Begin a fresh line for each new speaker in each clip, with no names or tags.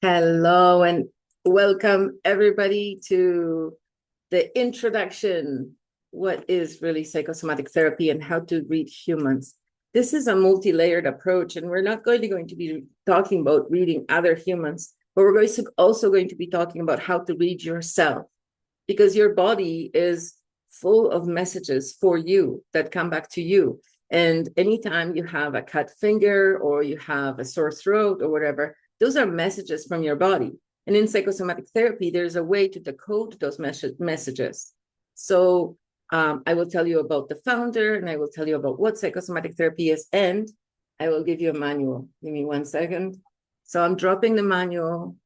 Hello and welcome everybody to the introduction. What is really psychosomatic therapy and how to read humans? This is a multi-layered approach, and we're not going to be talking about reading other humans, but we're also going to be talking about how to read yourself, because your body is full of messages for you that come back to you. And anytime you have a cut finger or you have a sore throat or whatever, those are messages from your body. And in psychosomatic therapy, there's a way to decode those messages. So I will tell you about the founder, and I will tell you about what psychosomatic therapy is, and I will give you a manual. Give me 1 second. So I'm dropping the manual.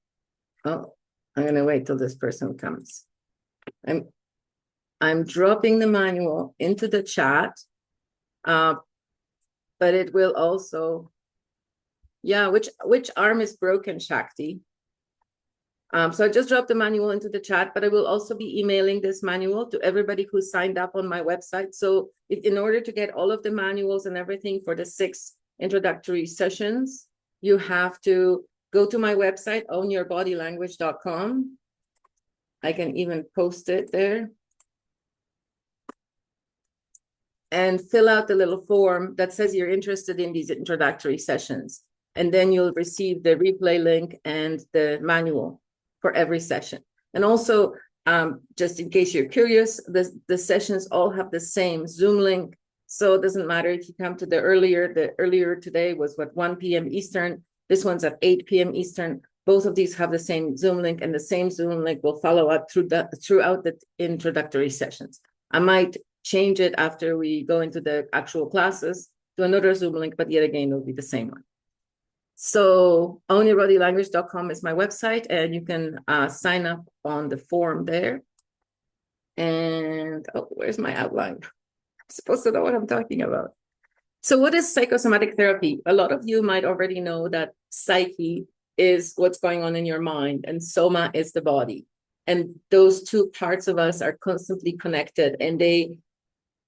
Oh, I'm going to wait till this person comes. I'm dropping the manual into the chat, but it will also, yeah, which arm is broken, Shakti? So I just dropped the manual into the chat, but I will also be emailing this manual to everybody who signed up on my website. So in order to get all of the manuals and everything for the 6 introductory sessions, you have to go to my website, ownyourbodylanguage.com. I can even post it there. And fill out the little form that says you're interested in these introductory sessions. And then you'll receive the replay link and the manual for every session. And also, just in case you're curious, the sessions all have the same Zoom link. So it doesn't matter if you come to the earlier today was 1 p.m. Eastern. This one's at 8 p.m. Eastern. Both of these have the same Zoom link, and the same Zoom link will follow up throughout the introductory sessions. I might change it after we go into the actual classes to another Zoom link, but yet again, it'll be the same one. So ownyourbodylanguage.com is my website, and you can sign up on the form there. And where's my outline? I'm supposed to know what I'm talking about. So what is psychosomatic therapy? A lot of you might already know that psyche is what's going on in your mind, and soma is the body. And those two parts of us are constantly connected, and they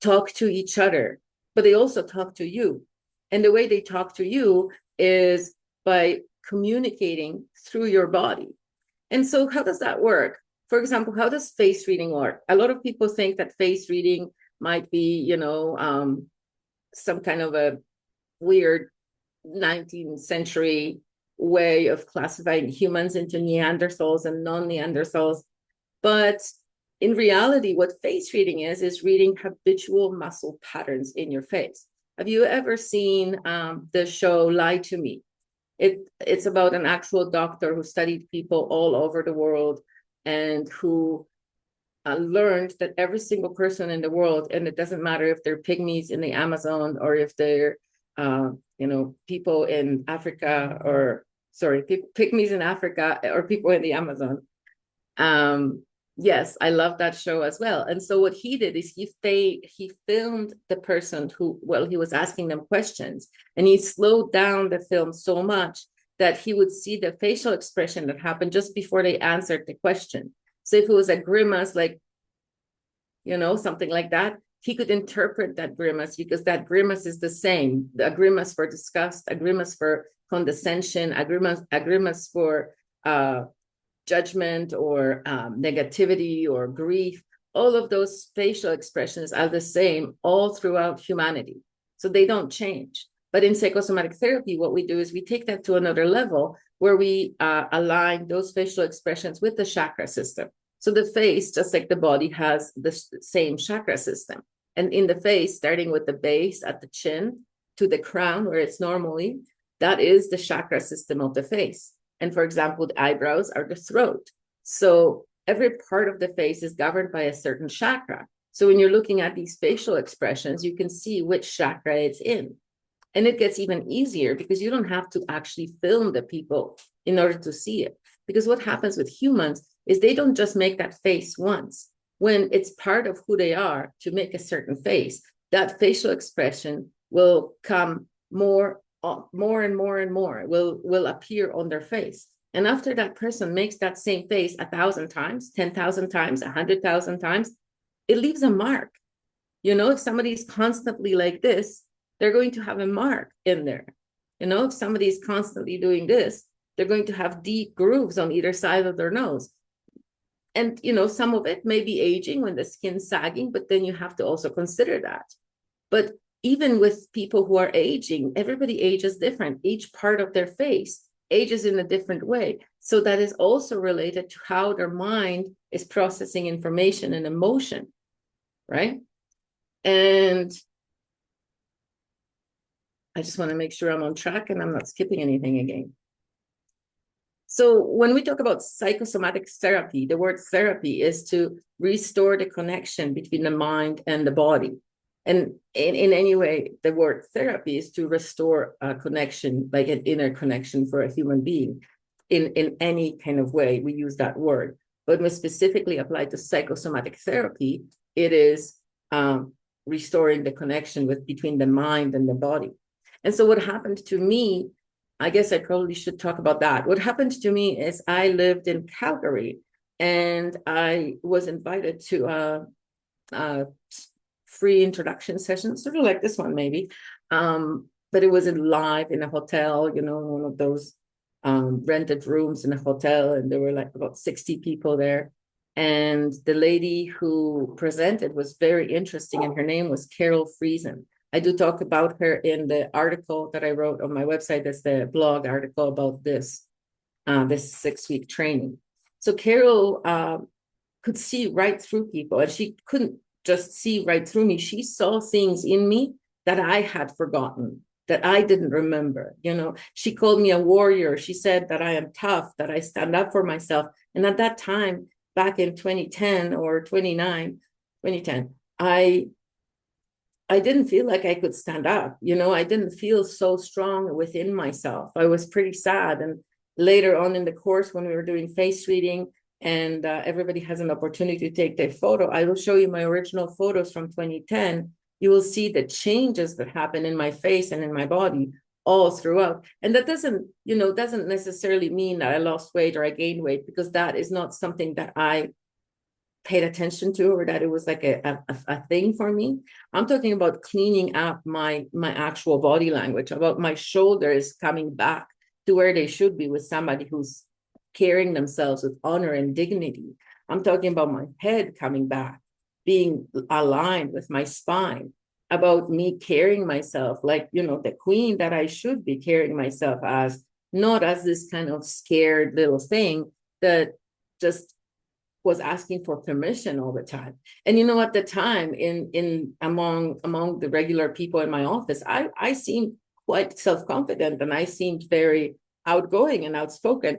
talk to each other, but they also talk to you. And the way they talk to you is by communicating through your body. And so how does that work? For example, how does face reading work? A lot of people think that face reading might be, some kind of a weird 19th century way of classifying humans into Neanderthals and non-Neanderthals. But in reality, what face reading is reading habitual muscle patterns in your face. Have you ever seen the show Lie to Me? It's about an actual doctor who studied people all over the world and who learned that every single person in the world, and it doesn't matter if they're pygmies in the Amazon or if they're, people in Africa pygmies in Africa or people in the Amazon. Yes, I love that show as well. And so what he did is he filmed the person he was asking them questions, and he slowed down the film so much that he would see the facial expression that happened just before they answered the question. So if it was a grimace, like, something like that, he could interpret that grimace because that grimace is the same. A grimace for disgust, a grimace for condescension, a grimace for judgment or negativity or grief. All of those facial expressions are the same all throughout humanity. So they don't change. But in psychosomatic therapy, what we do is we take that to another level where we align those facial expressions with the chakra system. So the face, just like the body, has the same chakra system. And in the face, starting with the base at the chin to the crown where it's normally, that is the chakra system of the face. And for example, the eyebrows are the throat. So every part of the face is governed by a certain chakra. So when you're looking at these facial expressions, you can see which chakra it's in. And it gets even easier because you don't have to actually film the people in order to see it. Because what happens with humans is they don't just make that face once. When it's part of who they are to make a certain face, that facial expression will come more and more will appear on their face. And after that person makes that same face 1,000 times, 10,000 times, 100,000 times, it leaves a mark. If somebody's constantly like this, they're going to have a mark in there. If somebody's constantly doing this, they're going to have deep grooves on either side of their nose. And, some of it may be aging when the skin's sagging, but then you have to also consider that. But even with people who are aging, everybody ages different. Each part of their face ages in a different way. So that is also related to how their mind is processing information and emotion, right? And I just want to make sure I'm on track and I'm not skipping anything again. So when we talk about psychosomatic therapy, the word therapy is to restore the connection between the mind and the body. And in any way, the word therapy is to restore a connection, like an inner connection for a human being. In any kind of way, we use that word. But when specifically applied to psychosomatic therapy, it is restoring the connection between the mind and the body. And so what happened to me, I guess I probably should talk about that. What happened to me is I lived in Calgary, and I was invited to a free introduction session, sort of like this one maybe, but it was live in a hotel, one of those rented rooms in a hotel, and there were like about 60 people there. And the lady who presented was very interesting, and her name was Carol Friesen. I do talk about her in the article that I wrote on my website. That's the blog article about this 6-week training. So Carol could see right through people, and she couldn't just see right through me. She saw things in me that I had forgotten, that I didn't remember. She called me a warrior. She said that I am tough, that I stand up for myself. And at that time, back in 2010 or 2010, I didn't feel like I could stand up. I didn't feel so strong within myself. I was pretty sad. And later on in the course, when we were doing face reading, and everybody has an opportunity to take their photo, I will show you my original photos from 2010. You will see the changes that happen in my face and in my body all throughout. And that doesn't necessarily mean that I lost weight or I gained weight, because that is not something that I paid attention to, or that it was like a thing for me. I'm talking about cleaning up my actual body language, about my shoulders coming back to where they should be with somebody who's carrying themselves with honor and dignity. I'm talking about my head coming back, being aligned with my spine, about me carrying myself like, the queen that I should be carrying myself as, not as this kind of scared little thing that just was asking for permission all the time. And at the time, among the regular people in my office, I seemed quite self-confident, and I seemed very outgoing and outspoken.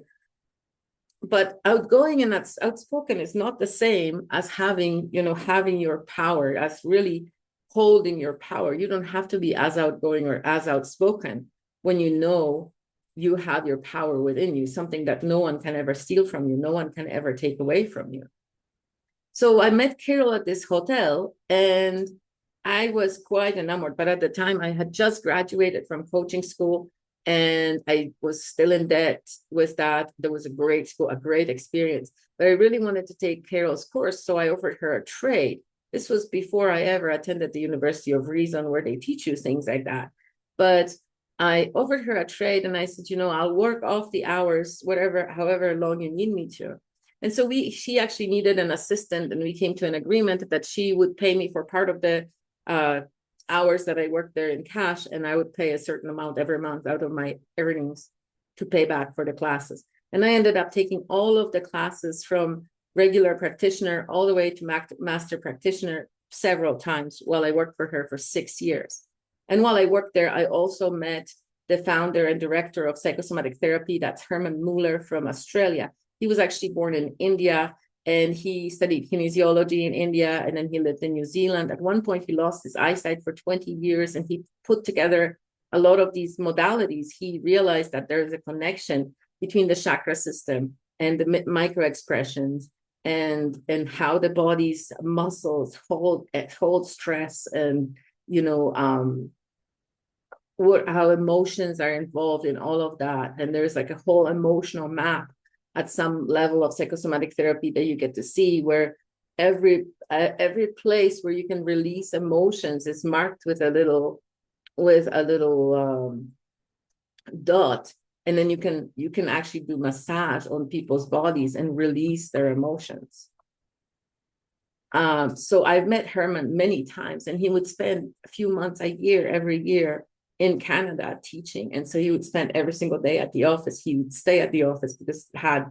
But outgoing and outspoken is not the same as having your power, as really holding your power. You don't have to be as outgoing or as outspoken when you have your power within you, something that no one can ever steal from you, no one can ever take away from you. So I met Carol at this hotel, and I was quite enamored. But at the time, I had just graduated from coaching school, and I was still in debt with that. There was a great school, a great experience, but I really wanted to take Carol's course. So I offered her a trade. This was before I ever attended the University of Reason, where they teach you things like that. But I offered her a trade, and I said, I'll work off the hours, however long you need me to. And so she actually needed an assistant, and we came to an agreement that she would pay me for part of the hours that I worked there in cash, and I would pay a certain amount every month out of my earnings to pay back for the classes. And I ended up taking all of the classes from regular practitioner all the way to master practitioner several times while I worked for her for 6 years. And while I worked there, I also met the founder and director of psychosomatic therapy. That's Herman Muller from Australia. He was actually born in India, and he studied kinesiology in India, and then he lived in New Zealand. At one point, he lost his eyesight for 20 years, and he put together a lot of these modalities. He realized that there's a connection between the chakra system and the micro expressions, and how the body's muscles hold stress, and how emotions are involved in all of that. And there's like a whole emotional map at some level of psychosomatic therapy that you get to see, where every place where you can release emotions is marked with a little dot, And then you can actually do massage on people's bodies and release their emotions. So I've met Herman many times, and he would spend a few months, a year, every year in Canada teaching. And so he would spend every single day at the office. He would stay at the office because it had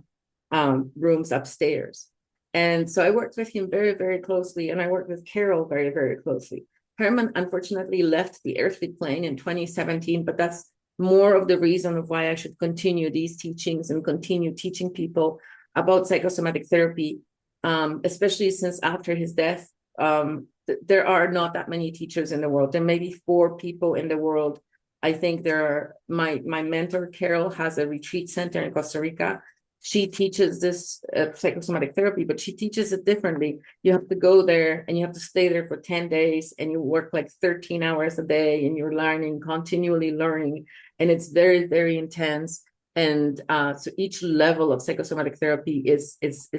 rooms upstairs. And so I worked with him very, very closely, and I worked with Carol very, very closely. Herman unfortunately left the earthly plane in 2017, but that's more of the reason of why I should continue these teachings and continue teaching people about psychosomatic therapy, especially since after his death, there are not that many teachers in the world. There may be 4 people in the world. I think there are, my mentor, Carol, has a retreat center in Costa Rica. She teaches this psychosomatic therapy, but she teaches it differently. You have to go there and you have to stay there for 10 days and you work like 13 hours a day and you're learning, continually learning. And it's very, very intense. And so each level of psychosomatic therapy is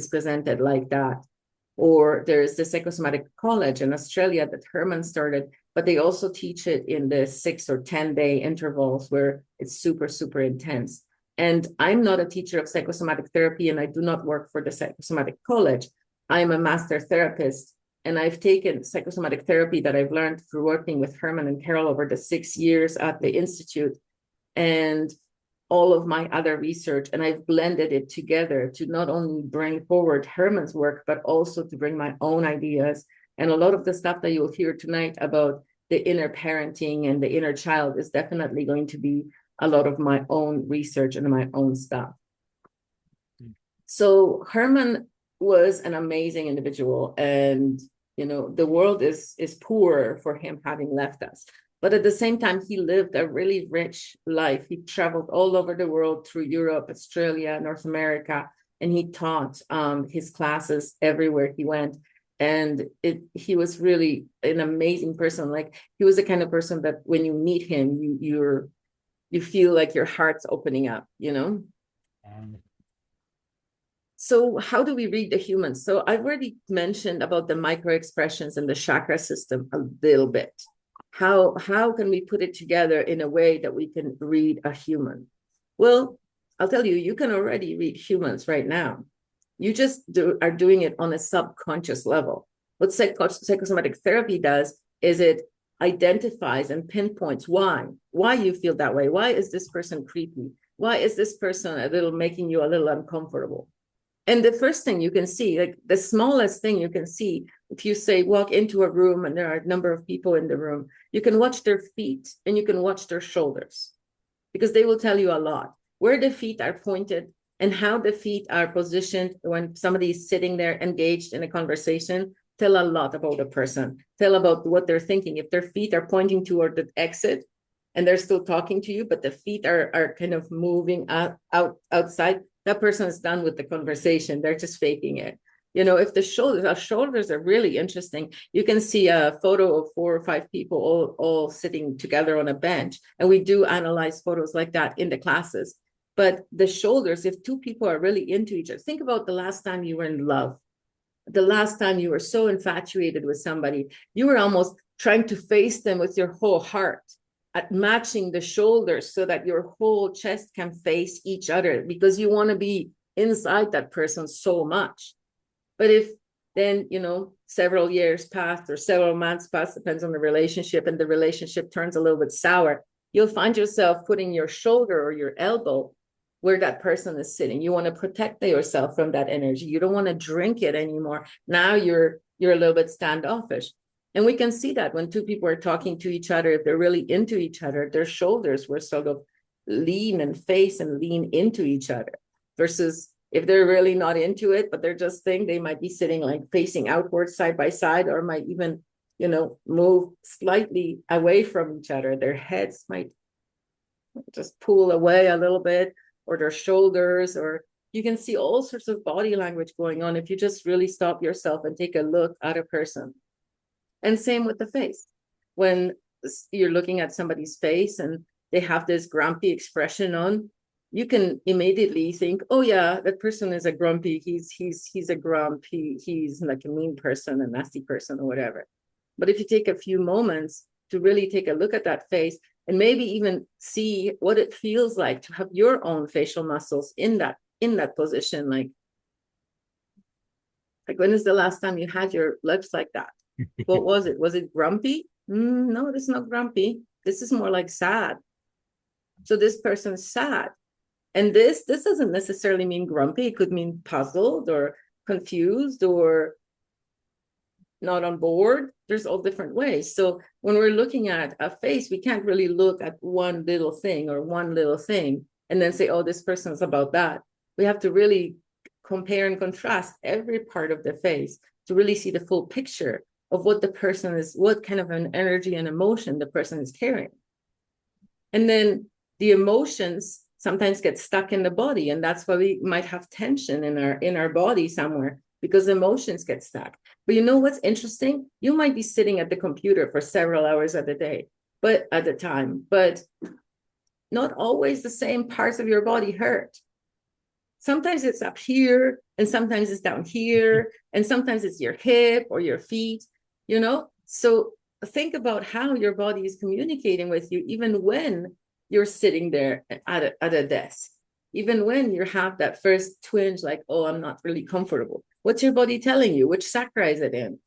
presented like that. Or there's the psychosomatic college in Australia that Herman started, but they also teach it in the 6 or 10 day intervals where it's super, super intense. And I'm not a teacher of psychosomatic therapy, and I do not work for the psychosomatic college. I'm a master therapist, and I've taken psychosomatic therapy that I've learned through working with Herman and Carol over the 6 years at the Institute and all of my other research, and I've blended it together to not only bring forward Herman's work, but also to bring my own ideas. And a lot of the stuff that you'll hear tonight about the inner parenting and the inner child is definitely going to be a lot of my own research and my own stuff. So Herman was an amazing individual, and the world is poor for him having left us. But at the same time, he lived a really rich life. He traveled all over the world through Europe, Australia, North America, and he taught his classes everywhere he went. And he was really an amazing person. Like, he was the kind of person that when you meet him, you feel like your heart's opening up, So how do we read the humans? So I've already mentioned about the micro expressions and the chakra system a little bit. How can we put it together in a way that we can read a human? Well, I'll tell you, you can already read humans right now. You just are doing it on a subconscious level. What psychosomatic therapy does is it identifies and pinpoints why you feel that way. Why is this person creepy? Why is this person making you a little uncomfortable? And the first thing you can see, like the smallest thing you can see, if you say walk into a room and there are a number of people in the room, you can watch their feet and you can watch their shoulders, because they will tell you a lot where the feet are pointed and how the feet are positioned when somebody is sitting there engaged in a conversation. Tell a lot about a person, tell about what they're thinking. If their feet are pointing toward the exit and they're still talking to you, but the feet are kind of moving outside, that person is done with the conversation. They're just faking it. If the shoulders are really interesting, you can see a photo of 4 or 5 people all sitting together on a bench. And we do analyze photos like that in the classes. But the shoulders, if 2 people are really into each other, think about the last time you were in love. The last time you were so infatuated with somebody, you were almost trying to face them with your whole heart, at matching the shoulders so that your whole chest can face each other, because you want to be inside that person so much. But if then, several years passed or several months passed, depends on the relationship, and the relationship turns a little bit sour, you'll find yourself putting your shoulder or your elbow where that person is sitting. You want to protect yourself from that energy. You don't want to drink it anymore. Now you're a little bit standoffish. And we can see that when 2 people are talking to each other, if they're really into each other, their shoulders will sort of lean and face and lean into each other, versus if they're really not into it, but they're just they might be sitting like facing outward side by side, or might even, move slightly away from each other. Their heads might just pull away a little bit, or their shoulders, or you can see all sorts of body language going on if you just really stop yourself and take a look at a person. And same with the face. When you're looking at somebody's face and they have this grumpy expression on, you can immediately think, oh yeah, that person is a grumpy, he's a grump, he's like a mean person, a nasty person, or whatever. But if you take a few moments to really take a look at that face and maybe even see what it feels like to have your own facial muscles in that position. Like when is the last time you had your lips like that? What was it? Was it grumpy? No, this is not grumpy. This is more like sad. So this person's sad. And this doesn't necessarily mean grumpy. It could mean puzzled or confused or not on board. There's all different ways. So when we're looking at a face, we can't really look at one little thing and then say, oh, this person's about that. We have to really compare and contrast every part of the face to really see the full picture of what the person is, what kind of an energy and emotion the person is carrying. And then the emotions sometimes get stuck in the body, and that's why we might have tension in our body somewhere, because emotions get stuck. But you know what's interesting? You might be sitting at the computer for several hours at a time, but not always the same parts of your body hurt. Sometimes it's up here, and sometimes it's down here, and sometimes it's your hip or your feet, So think about how your body is communicating with you, even when you're sitting there at a desk, even when you have that first twinge, like, oh, I'm not really comfortable. What's your body telling you? Which chakra is it in?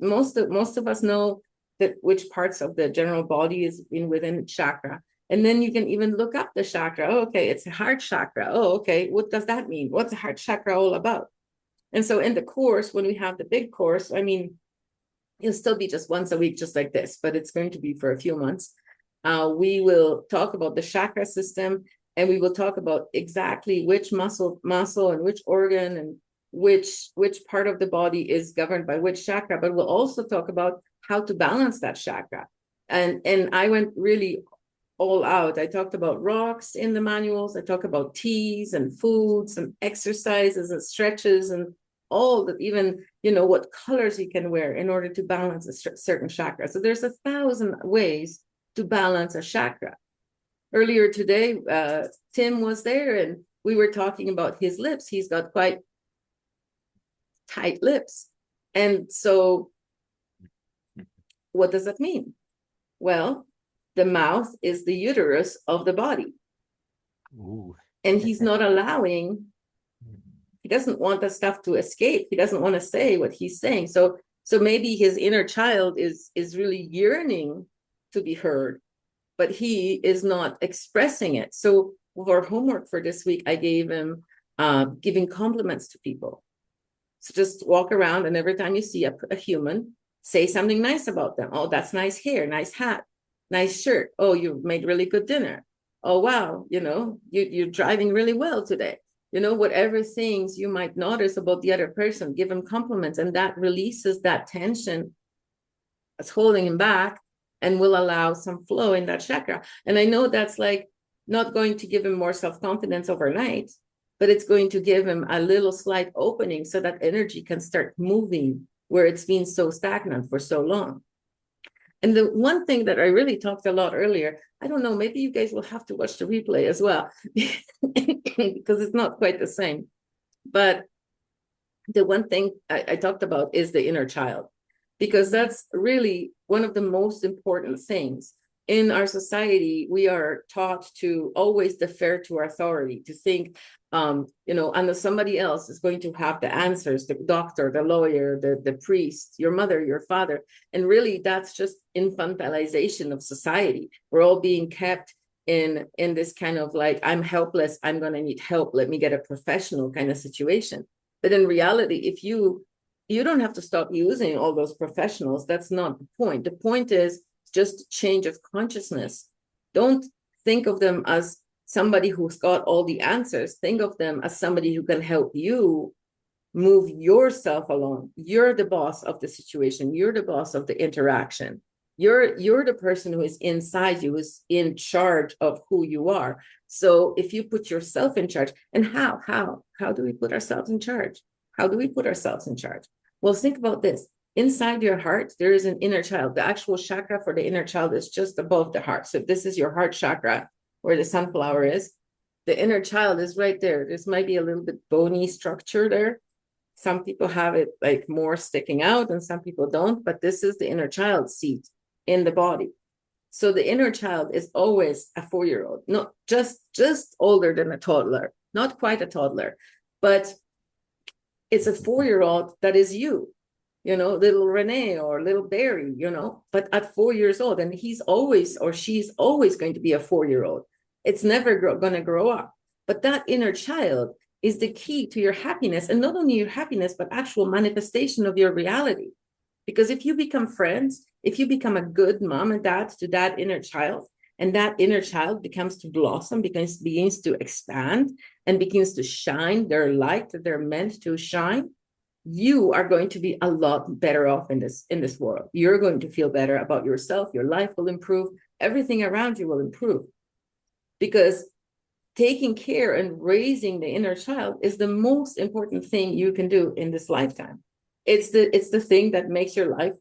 Most of us know that which parts of the general body is within chakra. And then you can even look up the chakra. Oh, okay, it's a heart chakra. Oh, okay, what does that mean? What's a heart chakra all about? And so in the course, when we have the big course, it'll still be just once a week, just like this, but it's going to be for a few months. We will talk about the chakra system, and we will talk about exactly which muscle and which organ and which part of the body is governed by which chakra. But we'll also talk about how to balance that chakra. And I went really all out. I talked about rocks in the manuals. I talk about teas and foods and exercises and stretches and all that, even, what colors you can wear in order to balance a certain chakra. So there's 1,000 ways to balance a chakra. Earlier today, Tim was there and we were talking about his lips. He's got quite tight lips. And so what does that mean? Well, the mouth is the uterus of the body. Ooh. And he's not allowing, he doesn't want the stuff to escape. He doesn't want to say what he's saying. So maybe his inner child is really yearning to be heard, but he is not expressing it. So for homework for this week, I gave him giving compliments to people. So just walk around, and every time you see a human, say something nice about them. Oh, that's nice hair, nice hat, nice shirt. Oh, you made really good dinner. Oh, wow, you're driving really well today. Whatever things you might notice about the other person, give them compliments, and that releases that tension that's holding him back and will allow some flow in that chakra. And I know that's like not going to give him more self-confidence overnight, but it's going to give him a little slight opening so that energy can start moving where it's been so stagnant for so long. And the one thing that I really talked a lot earlier, I don't know, maybe you guys will have to watch the replay as well, because it's not quite the same. But the one thing I talked about is the inner child, because that's really one of the most important things. In our society, we are taught to always defer to authority, to think, unless somebody else is going to have the answers, the doctor, the lawyer, the priest, your mother, your father. And really, that's just infantilization of society. We're all being kept in this kind of like, I'm helpless, I'm going to need help, let me get a professional kind of situation. But in reality, if you don't have to stop using all those professionals, that's not the point. The point is just change of consciousness. Don't think of them as somebody who's got all the answers. Think of them as somebody who can help you move yourself along. You're the boss of the situation. You're the boss of the interaction. You're the person who is inside you, who's in charge of who you are. So if you put yourself in charge, and how do we put ourselves in charge? How do we put ourselves in charge? Well, think about this. Inside your heart, there is an inner child. The actual chakra for the inner child is just above the heart. So if this is your heart chakra, where the sunflower is, the inner child is right there. This might be a little bit bony structure there. Some people have it like more sticking out and some people don't, but this is the inner child seat in the body. So the inner child is always a 4-year-old, not just older than a toddler, not quite a toddler, but it's a 4-year-old that is you, little Renee or little Barry, but at 4 years old, and he's always, or she's always going to be a 4-year-old. It's never going to grow up. But that inner child is the key to your happiness, and not only your happiness, but actual manifestation of your reality. Because if you become friends, if you become a good mom and dad to that inner child, and that inner child begins to blossom, begins to expand, and begins to shine their light that they're meant to shine, you are going to be a lot better off in this world. You're going to feel better about yourself. Your life will improve. Everything around you will improve. Because taking care and raising the inner child is the most important thing you can do in this lifetime. It's the thing that makes your life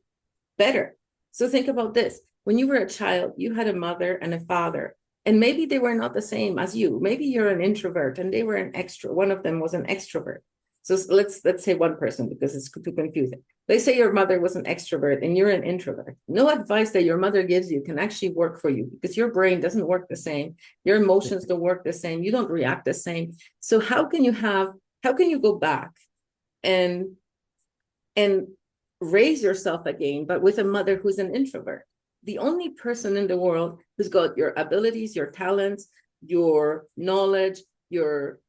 better. So think about this. When you were a child, you had a mother and a father, and maybe they were not the same as you. Maybe you're an introvert and they were an extrovert. One of them was an extrovert. So let's say one person, because it's too confusing. Let's say your mother was an extrovert and you're an introvert. No advice that your mother gives you can actually work for you, because your brain doesn't work the same. Your emotions don't work the same. You don't react the same. So how can you go back and raise yourself again, but with a mother who's an introvert? The only person in the world who's got your abilities, your talents, your knowledge, your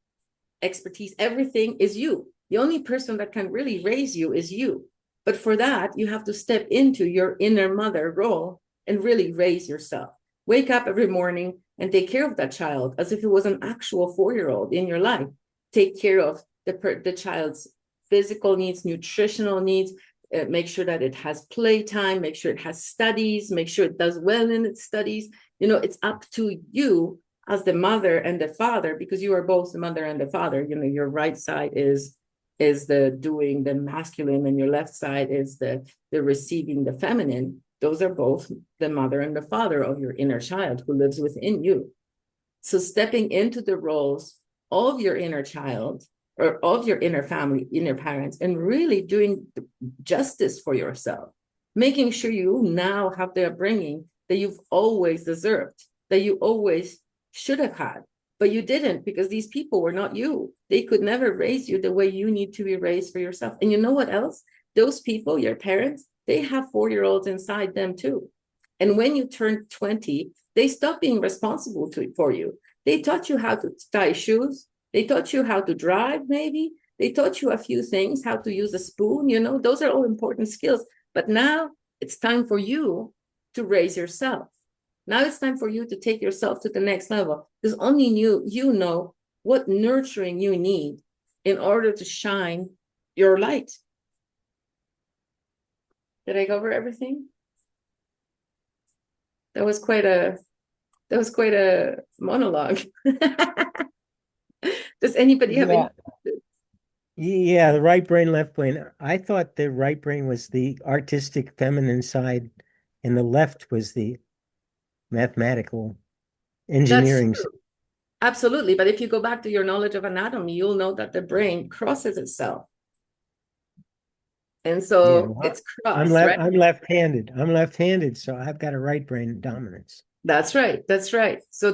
expertise, everything is you. The only person that can really raise you is you. But for that, you have to step into your inner mother role and really raise yourself. Wake up every morning and take care of that child as if it was an actual 4-year-old in your life. Take care of the child's physical needs, nutritional needs. Make sure that it has playtime, make sure it has studies, make sure it does well in its studies. It's up to you as the mother and the father, because you are both the mother and the father. Your right side is the doing, the masculine, and your left side is the receiving, the feminine. Those are both the mother and the father of your inner child who lives within you. So stepping into the roles of your inner child, or of your inner family, inner parents, and really doing justice for yourself, making sure you now have the upbringing that you've always deserved, that you always should have had, but you didn't, because these people were not you. They could never raise you the way you need to be raised for yourself. And you know what else? Those people, your parents, they have 4-year-olds inside them too. And when you turn 20, they stop being responsible for you. They taught you how to tie shoes. They taught you how to drive, maybe. They taught you a few things, how to use a spoon, those are all important skills. But now it's time for you to raise yourself. Now it's time for you to take yourself to the next level, because only you know what nurturing you need in order to shine your light. Did I cover everything? That was quite a monologue. Does anybody have any?
Yeah, the right brain, left brain. I thought the right brain was the artistic feminine side, and the left was the mathematical
That's
engineering.
true. Absolutely. But if you go back to your knowledge of anatomy, you'll know that the brain crosses itself. And
Yeah,
so
well,
it's crossed, right?
I'm left-handed. I'm left-handed, so I've got a right brain dominance.
That's right. That's right. So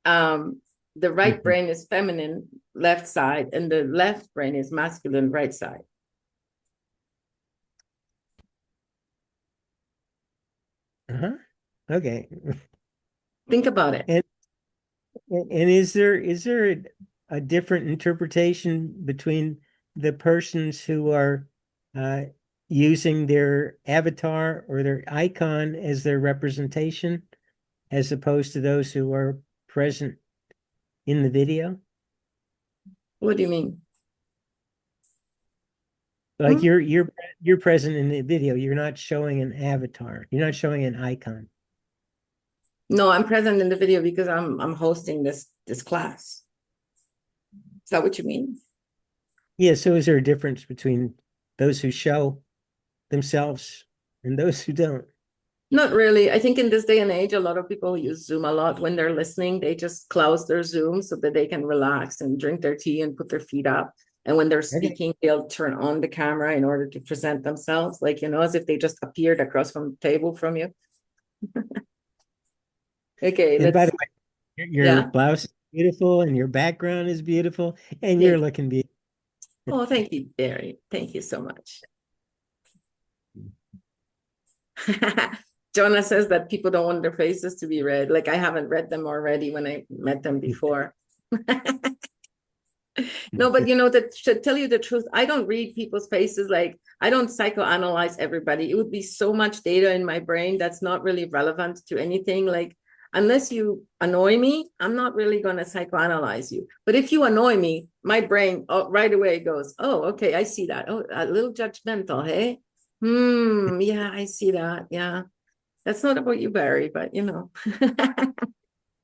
um, the right
Mhm.
brain is feminine, left side, and the left brain is masculine, right side.
Uh-huh. Okay.
Think about it.
And is there a different interpretation between the persons who are uh, using their avatar or their icon as their representation, as opposed to those who are present in the video?
What do you mean?
Like
Hmm?
you're present in the video. You're not showing an avatar. You're not showing an icon.
No, I'm present in the video because I'm hosting this class. Is that what you mean?
Yeah, so is there a difference between those who show themselves and those who don't?
Not really. I think in this day and age, a lot of people use Zoom a lot when they're listening. They just close their Zoom so that they can relax and drink their tea and put their feet up. And when they're
Okay.
speaking, they'll turn on the camera in order to present themselves, like, as if they just appeared across from the table from you. Okay,
And by
let's,
the way, your
yeah.
blouse is beautiful and your background is beautiful and you're
Thank
looking beautiful.
Oh, thank you, Barry. Thank you so much. Jonah says that people don't want their faces to be read. Like I haven't read them already when I met them before. No, but you know, that to tell you the truth, I don't read people's faces. Like I don't psychoanalyze everybody. It would be so much data in my brain that's not really relevant to anything. Like unless you annoy me, I'm not really going to psychoanalyze you. But if you annoy me, my brain right away goes, oh, okay, I see that. Oh, a little judgmental, hey? Yeah, I see that. Yeah. That's not about you, Barry, but you know,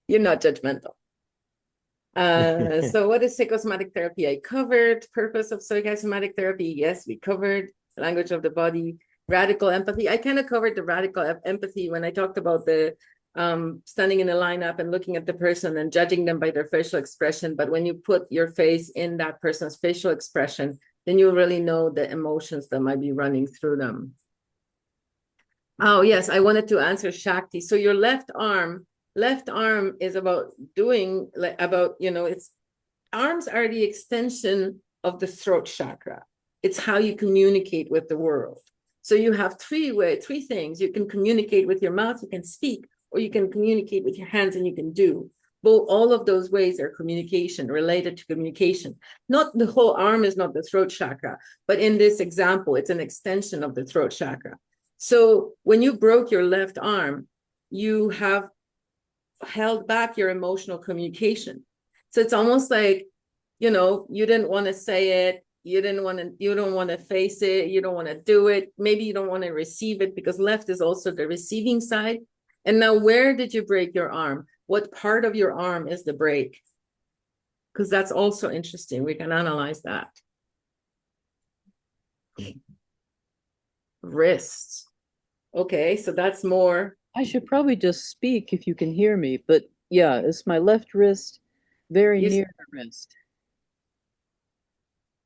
you're not judgmental. So what is psychosomatic therapy? I covered purpose of psychosomatic therapy. Yes, we covered the language of the body, radical empathy. I kind of covered the radical empathy when I talked about the standing in a lineup and looking at the person and judging them by their facial expression. But when you put your face in that person's facial expression, then you really know the emotions that might be running through them. Oh, yes, I wanted to answer Shakti. So your left arm is about doing like about, you know, it's arms are the extension of the throat chakra. It's how you communicate with the world. So you have three things. You can communicate with your mouth, you can speak, or you can communicate with your hands and you can do. Both all of those ways are communication, related to communication. Not the whole arm is not the throat chakra, but in this example, it's an extension of the throat chakra. So when you broke your left arm, you have held back your emotional communication. So it's almost like, you know, you didn't want to say it, you don't want to face it, you don't want to do it. Maybe you don't want to receive it because left is also the receiving side. And now where did you break your arm? What part of your arm is the break? Because that's also interesting. We can analyze that. Wrist. Okay, so that's more.
I should probably just speak if you can hear me, but yeah, it's my left wrist, very
You,
near the wrist.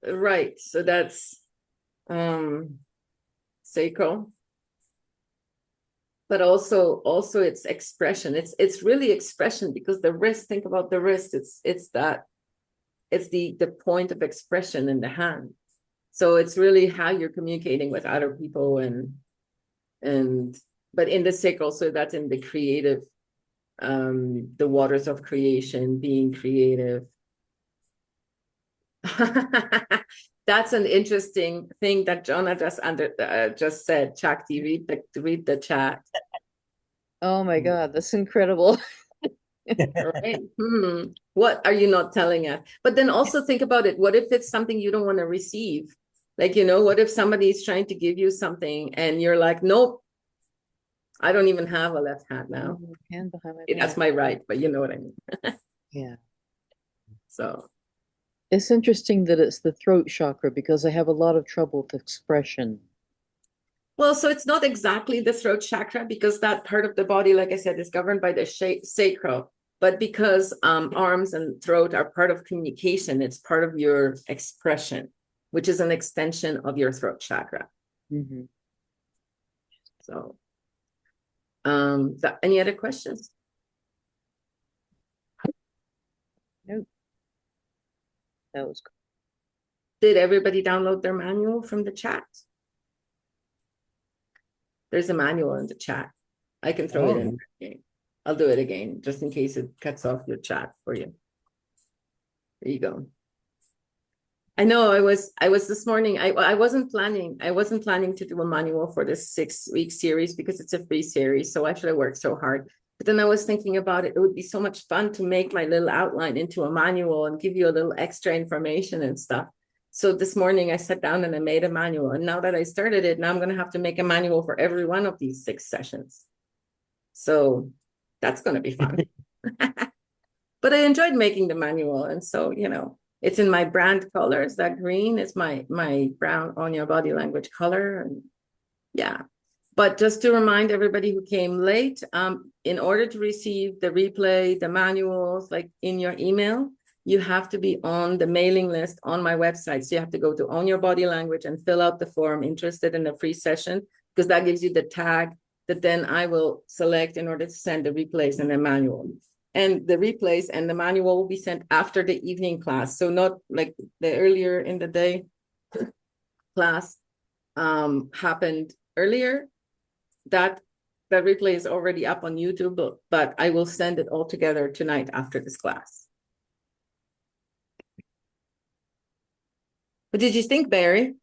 right. So that's sacral. But also it's expression. It's really expression because the wrist, think about the wrist, it's the point of expression in the hand. So it's really how you're communicating with other people and but in the sacral, so that's in the creative, the waters of creation, being creative. That's an interesting thing that Jonah just said. Chakti, read the chat.
Oh my God, that's incredible.
Right. What are you not telling us? But then also think about it. What if it's something you don't want to receive? Like, you know, what if somebody's trying to give you something and you're like, nope, I don't even have a left hand now.
Hand behind my
That's
back.
my right, but you know what I mean.
Yeah.
So,
It's interesting that it's the throat chakra because I have a lot of trouble with expression.
well, so it's not exactly the throat chakra because that part of the body, like I said, is governed by the sacral. But because arms and throat are part of communication, it's part of your expression, which is an extension of your throat chakra.
Mm-hmm.
So, any other questions?
Nope. That was cool.
Did everybody download their manual from the chat? There's a manual in the chat. I can throw it in again. I'll do it again, just in case it cuts off your chat for you. There you go. I know I was this morning, I wasn't planning to do a manual for this 6-week series because it's a free series. So why should I work so hard? But then I was thinking about it. It would be so much fun to make my little outline into a manual and give you a little extra information and stuff. So this morning I sat down and I made a manual. And now that I started it, now I'm going to have to make a manual for every one of these 6 sessions. So that's going to be fun. But I enjoyed making the manual. And so, you know, it's in my brand colors. That green is my brown on your body language color. And yeah. But just to remind everybody who came late, in order to receive the replay, the manuals, like in your email, you have to be on the mailing list on my website. So you have to go to Own Your Body Language and fill out the form interested in a free session, because that gives you the tag that then I will select in order to send the replays and the manual. And the replays and the manual will be sent after the evening class. So not like the earlier in the day class happened earlier. That replay is already up on YouTube, but I will send it all together tonight after this class. What did you think, Barry?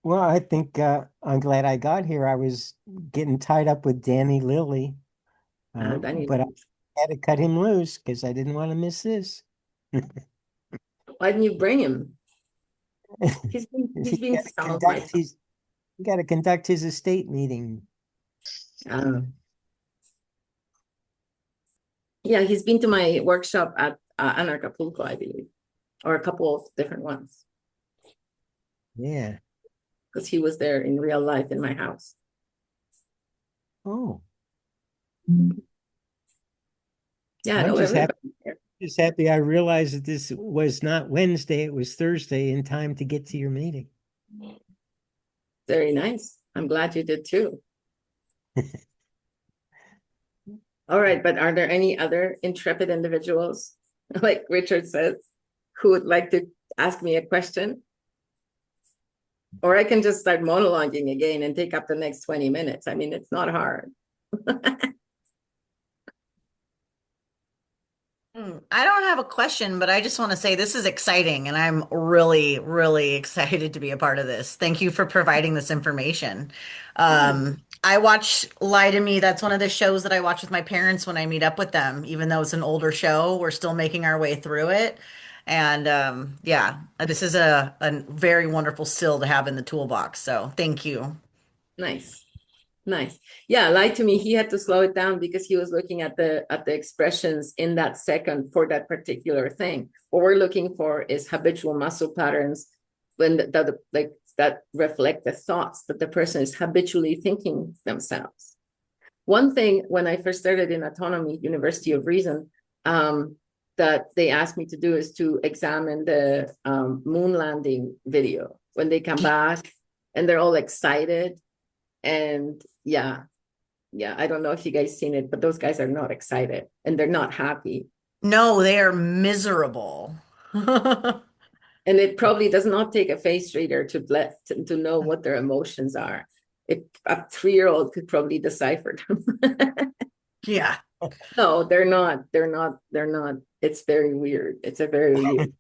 Well, I think I'm glad I got here. I was getting tied up with Danny Lilly, but I had to cut him loose because I didn't want to miss this.
Why didn't you bring him? He's being some of my.
He's got to conduct his estate meeting.
Yeah, he's been to my workshop at Acapulco, I believe, or a couple of different ones.
Yeah.
Because he was there in real life in my house.
Oh.
Yeah,
I'm just happy I realized that this was not Wednesday, it was Thursday in time to get to your meeting.
Very nice. I'm glad you did too. All right, but are there any other intrepid individuals, like Richard says, who would like to ask me a question? Or I can just start monologuing again and take up the next 20 minutes. I mean, it's not hard.
I don't have a question, but I just want to say this is exciting, and I'm really, really excited to be a part of this. Thank you for providing this information. I watch Lie to Me. That's one of the shows that I watch with my parents when I meet up with them. Even though it's an older show, we're still making our way through it. And yeah, this is a very wonderful skill to have in the toolbox. So thank you.
Nice. Nice. Yeah, Lie to Me, he had to slow it down because he was looking at the expressions in that second for that particular thing. What we're looking for is habitual muscle patterns when that reflect the thoughts that the person is habitually thinking themselves. One thing when I first started in Autonomy, University of Reason, that they asked me to do is to examine the moon landing video when they come back and they're all excited. And yeah, I don't know if you guys seen it, but those guys are not excited and they're not happy.
No, they are miserable.
And it probably does not take a face reader to know what their emotions are. A 3-year-old could probably decipher them.
Yeah.
No, they're not. It's very weird. It's a very weird.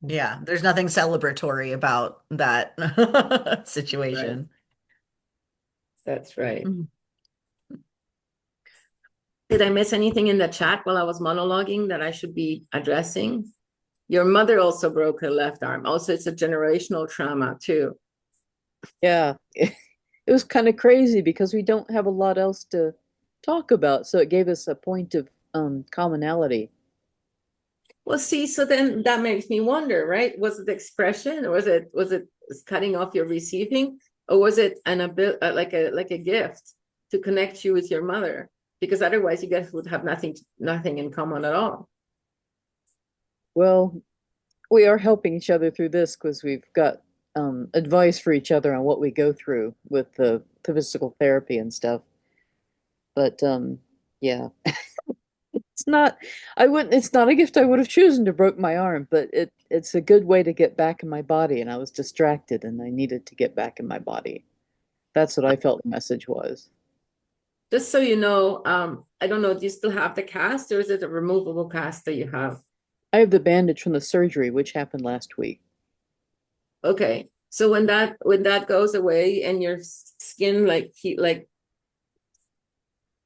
Yeah, there's nothing celebratory about that situation.
Right. That's right.
Mhm.
Did I miss anything in the chat while I was monologuing that I should be addressing? Your mother also broke her left arm. Also, it's a generational trauma too.
Yeah, it was kind of crazy because we don't have a lot else to talk about, so it gave us a point of commonality.
Well, see, so then that makes me wonder, right? Was it expression, or was it cutting off your receiving, or was it like a gift to connect you with your mother? Because otherwise, you guys would have nothing in common at all.
Well, we are helping each other through this because we've got advice for each other on what we go through with the physical therapy and stuff. But yeah. It's not a gift I would have chosen to broke my arm, but it's a good way to get back in my body, and I was distracted and I needed to get back in my body. That's what I felt the message was.
Just so you know, I don't know, do you still have the cast, or is it a removable cast that you have?
I have the bandage from the surgery, which happened last week.
Okay, so when that goes away and your skin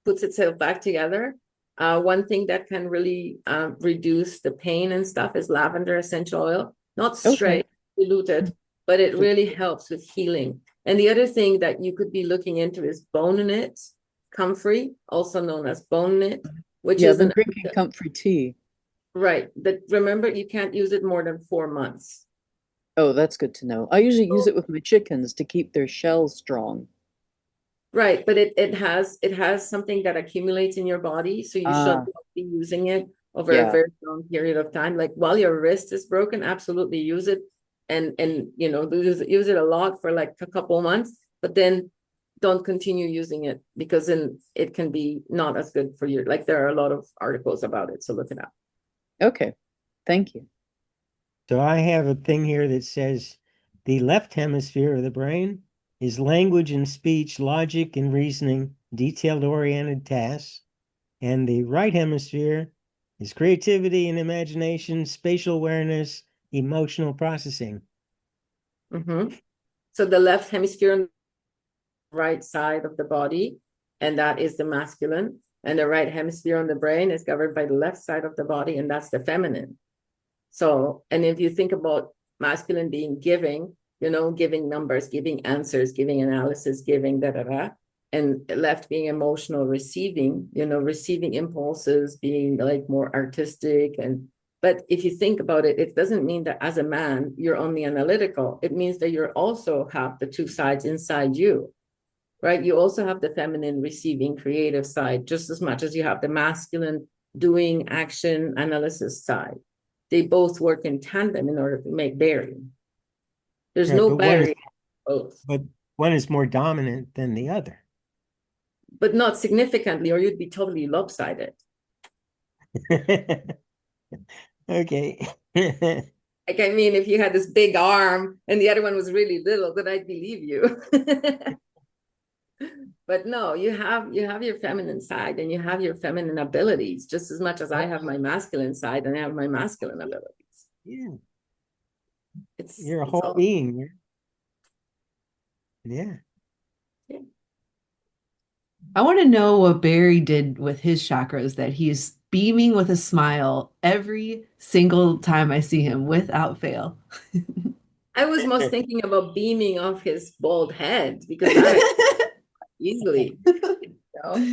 puts itself back together, one thing that can really reduce the pain and stuff is lavender essential oil. Not straight, diluted, but it really helps with healing. And the other thing that you could be looking into is bone knit comfrey, also known as bone knit, which is
I've been drinking comfrey tea.
Right, but remember, you can't use it more than 4 months.
Oh, that's good to know. I usually use it with my chickens to keep their shells strong.
Right, but it has something that accumulates in your body, so you should be using it over a very long period of time. Like while your wrist is broken, absolutely use it, and use it a lot for like a couple months. But then don't continue using it, because then it can be not as good for you. Like, there are a lot of articles about it, so look it up.
Okay, thank you.
So I have a thing here that says the left hemisphere of the brain is language and speech, logic and reasoning, detailed-oriented tasks. And the right hemisphere is creativity and imagination, spatial awareness, emotional processing.
So the left hemisphere on the right side of the body, and that is the masculine, and the right hemisphere on the brain is governed by the left side of the body, and that's the feminine. So, and if you think about masculine being giving, giving numbers, giving answers, giving analysis, giving and left being emotional, receiving, receiving impulses, being like more artistic. But if you think about it, it doesn't mean that as a man, you're only analytical. It means that you also have the two sides inside you, right? You also have the feminine receiving creative side, just as much as you have the masculine doing action analysis side. They both work in tandem in order to make Barry. There's
Right,
no
but
Barry both.
But one is more dominant than the other.
But not significantly, or you'd be totally lopsided.
Okay.
Like, I mean, if you had this big arm and the other one was really little, then I'd believe you. But no, you have your feminine side, and you have your feminine abilities just as much as I have my masculine side and I have my masculine abilities.
Yeah.
You're
a whole being. Yeah.
I want to know what Barry did with his chakras, that he's beaming with a smile every single time I see him without fail.
I was most thinking about beaming off his bald head, because that easily.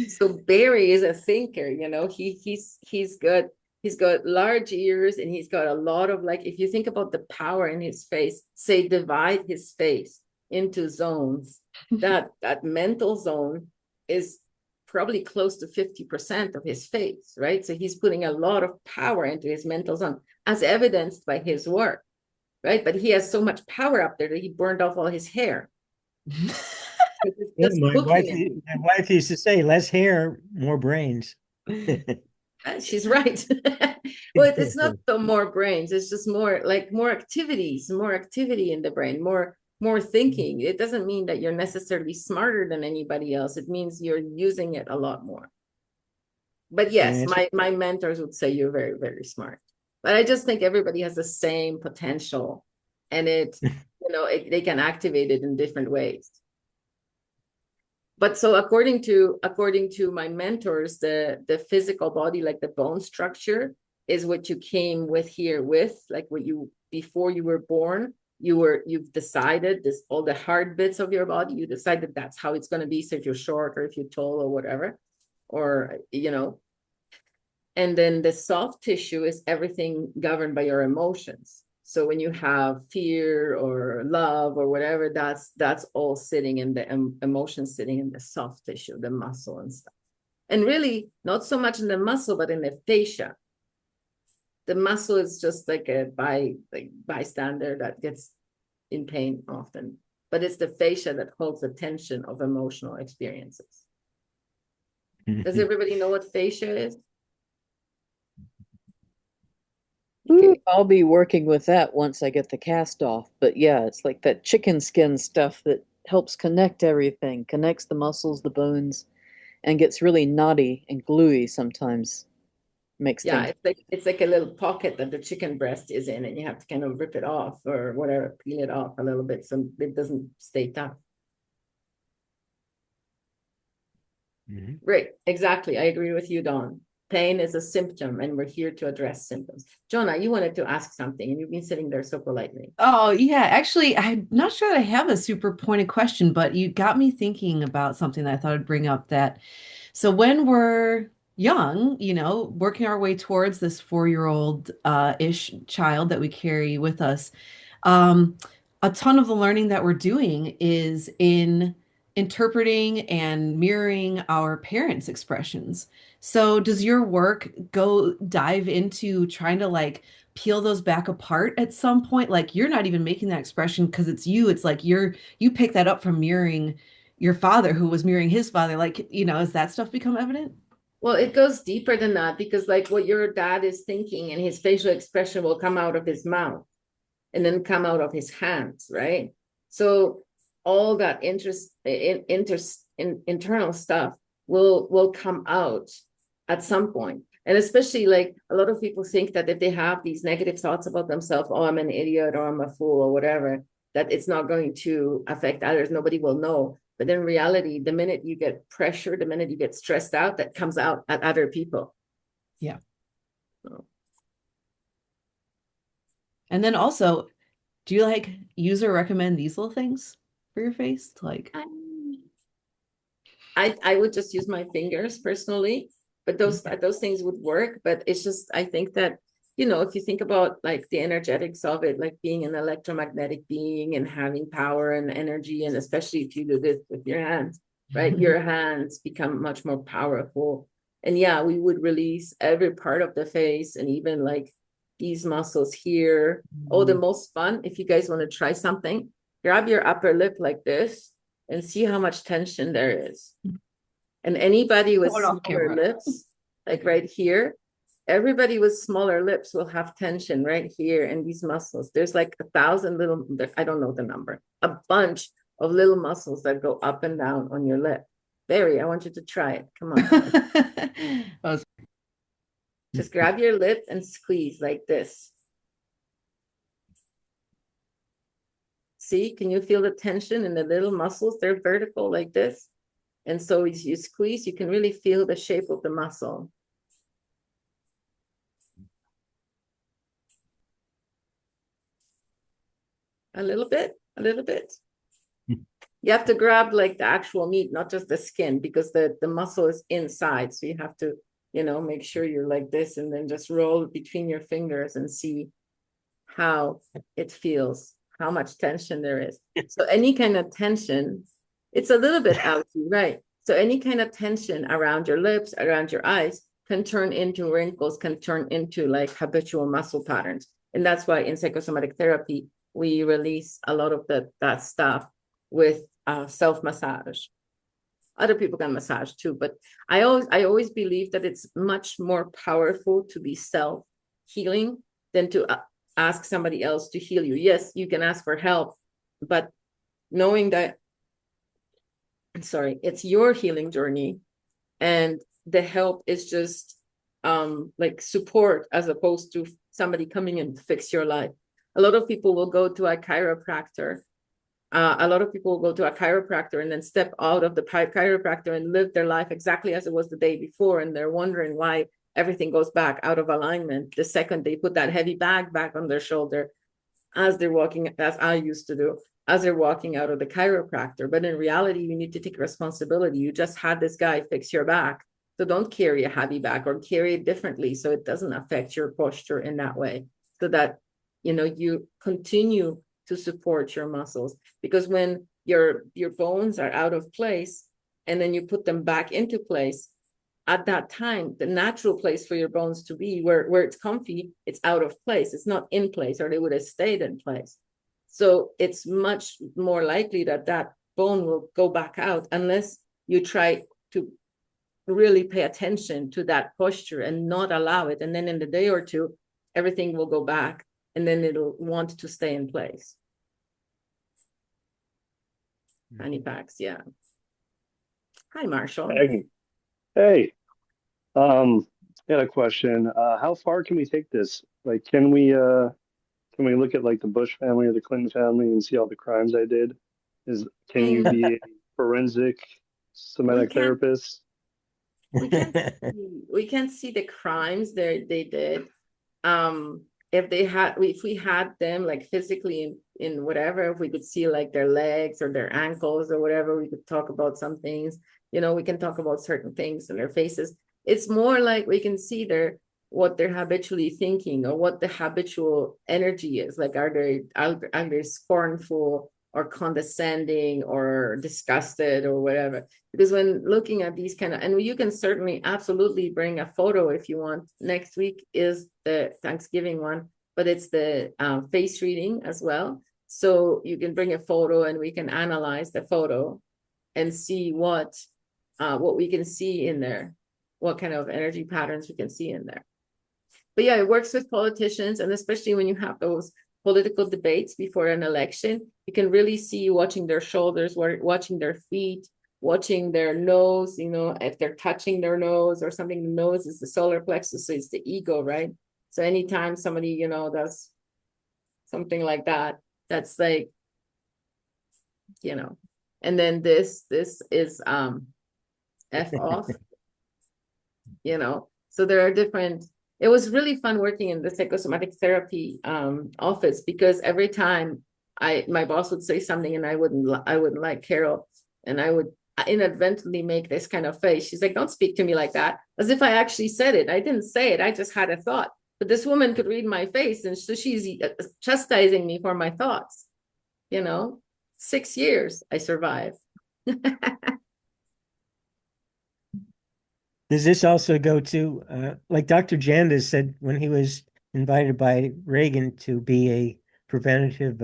So Barry is a thinker, he's got large ears, and he's got a lot of, like, if you think about the power in his face, say divide his face into zones, that mental zone is probably close to 50% of his face, right? So he's putting a lot of power into his mental zone, as evidenced by his work, right? But he has so much power up there that he burned off all his hair.
Yeah, my wife used to say, less hair, more brains.
She's right. Well, it's not so more brains, it's just more activity in the brain, more thinking. It doesn't mean that you're necessarily smarter than anybody else. It means you're using it a lot more. But yes, my mentors would say you're very, very smart. But I just think everybody has the same potential, and they can activate it in different ways. But so according to my mentors, the physical body, like the bone structure, is what you came with here with, like what you, before you were born, you've decided this, all the hard bits of your body, you decided that's how it's going to be. So if you're short or if you're tall or whatever, or, and then the soft tissue is everything governed by your emotions. So when you have fear or love or whatever, that's all sitting in the emotions, sitting in the soft tissue, the muscle and stuff. And really not so much in the muscle, but in the fascia. The muscle is just like a bystander that gets in pain often, but it's the fascia that holds the tension of emotional experiences. Does everybody know what fascia is?
Okay. I'll be working with that once I get the cast off. But yeah, it's like that chicken skin stuff that helps connect everything, connects the muscles, the and gets really knotty and gluey sometimes. Makes things.
It's like a little pocket that the chicken breast is in, and you have to kind of rip it off or whatever, peel it off a little bit so it doesn't stay tough. Right, exactly. I agree with you, Dawn. Pain is a symptom, and we're here to address symptoms. Jonah, you wanted to ask something, and you've been sitting there so politely.
Oh, yeah. Actually, I'm not sure that I have a super pointed question, but you got me thinking about something that I thought I'd bring up. So when we're young, working our way towards this 4-year-old ish child that we carry with us, a ton of the learning that we're doing is in interpreting and mirroring our parents' expressions. So does your work dive into trying to peel those back apart at some point? Like, you're not even making that expression because it's you. It's like you pick that up from mirroring your father who was mirroring his father, like, you know, has that stuff become evident?
Well, it goes deeper than that, because like what your dad is thinking and his facial expression will come out of his mouth and then come out of his hands, right? So all that internal stuff will come out at some point. And especially like a lot of people think that if they have these negative thoughts about themselves, oh, I'm an idiot or I'm a fool or whatever, that it's not going to affect others. Nobody will know. But in reality, the minute you get pressure, the minute you get stressed out, that comes out at other people.
Yeah.
So.
And then also, do you like use or recommend these little things for your face to like?
I would just use my fingers personally, but those things would work. But it's just, I think that, you know, if you think about like the energetics of it, like being an electromagnetic being and having power and energy, and especially if you do this with your hands, right? Your hands become much more powerful. And yeah, we would release every part of the face and even like these muscles here. Oh, the most fun, if you guys want to try something, grab your upper lip like this and see how much tension there is. And anybody with
Hold off
smaller
camera.
lips, like right here, everybody with smaller lips will have tension right here in these muscles. There's like 1,000 little, I don't know the number, a bunch of little muscles that go up and down on your lip. Barry, I want you to try it. Come on. Just grab your lip and squeeze like this. See, can you feel the tension in the little muscles? They're vertical like this. And so as you squeeze, you can really feel the shape of the muscle. A little bit, a little bit. You have to grab like the actual meat, not just the skin, because the muscle is inside. So you have to, you know, make sure you're like this and then just roll between your fingers and see how it feels, how much tension there is. So any kind of tension, it's a little bit outy, right? So any kind of tension around your lips, around your eyes can turn into wrinkles, can turn into like habitual muscle patterns. And that's why in psychosomatic therapy, we release a lot of that stuff with self-massage. Other people can massage too, but I always believe that it's much more powerful to be self-healing than to ask somebody else to heal you. Yes, you can ask for help, but knowing that, it's your healing journey and the help is just like support as opposed to somebody coming in to fix your life. A lot of people will go to a chiropractor. A lot of people will go to a chiropractor and then step out of the chiropractor and live their life exactly as it was the day before. And they're wondering why everything goes back out of alignment the second they put that heavy bag back on their shoulder as they're walking, as I used to do, as they're walking out of the chiropractor. But in reality, you need to take responsibility. You just had this guy fix your back. So don't carry a heavy bag or carry it differently so it doesn't affect your posture in that way. So that, you know, you continue to support your muscles, because when your bones are out of place and then you put them back into place, at that time, the natural place for your bones to be where it's comfy, it's out of place. It's not in place, or they would have stayed in place. So it's much more likely that that bone will go back out unless you try to really pay attention to that posture and not allow it. And then in the day or two, everything will go back and then it'll want to stay in place. Honey packs, yeah. Hi, Marshall.
Hey, I had a question. How far can we take this? Like, can we look at like the Bush family or the Clinton family and see all the crimes I did? Can you be a forensic somatic therapist?
We can't see the crimes they did. If we had them like physically in whatever, if we could see like their legs or their ankles or whatever, we could talk about some things. You know, we can talk about certain things in their faces. It's more like we can see what they're habitually thinking or what the habitual energy is. Like, are they scornful or condescending or disgusted or whatever? Because when looking at these kind of, and you can certainly absolutely bring a photo if you want. Next week is the Thanksgiving one, but it's the face reading as well. So you can bring a photo and we can analyze the photo and see what we can see in there, what kind of energy patterns we can see in there. But yeah, it works with politicians, and especially when you have those political debates before an election, you can really see watching their shoulders, watching their feet, watching their nose, you know, if they're touching their nose or something. The nose is the solar plexus, so it's the ego, right? So anytime somebody, you know, does something like that, that's like, you know, and then this is F off, you know. So there are different. It was really fun working in the psychosomatic therapy office, because every time my boss would say something and I wouldn't like Carol, and I would inadvertently make this kind of face. She's like, "Don't speak to me like that," as if I actually said it. I didn't say it. I just had a thought. But this woman could read my face, and so she's chastising me for my thoughts. You know, 6 years I survived.
Does this also go to, like Dr. Janda said when he was invited by Reagan to be a preventative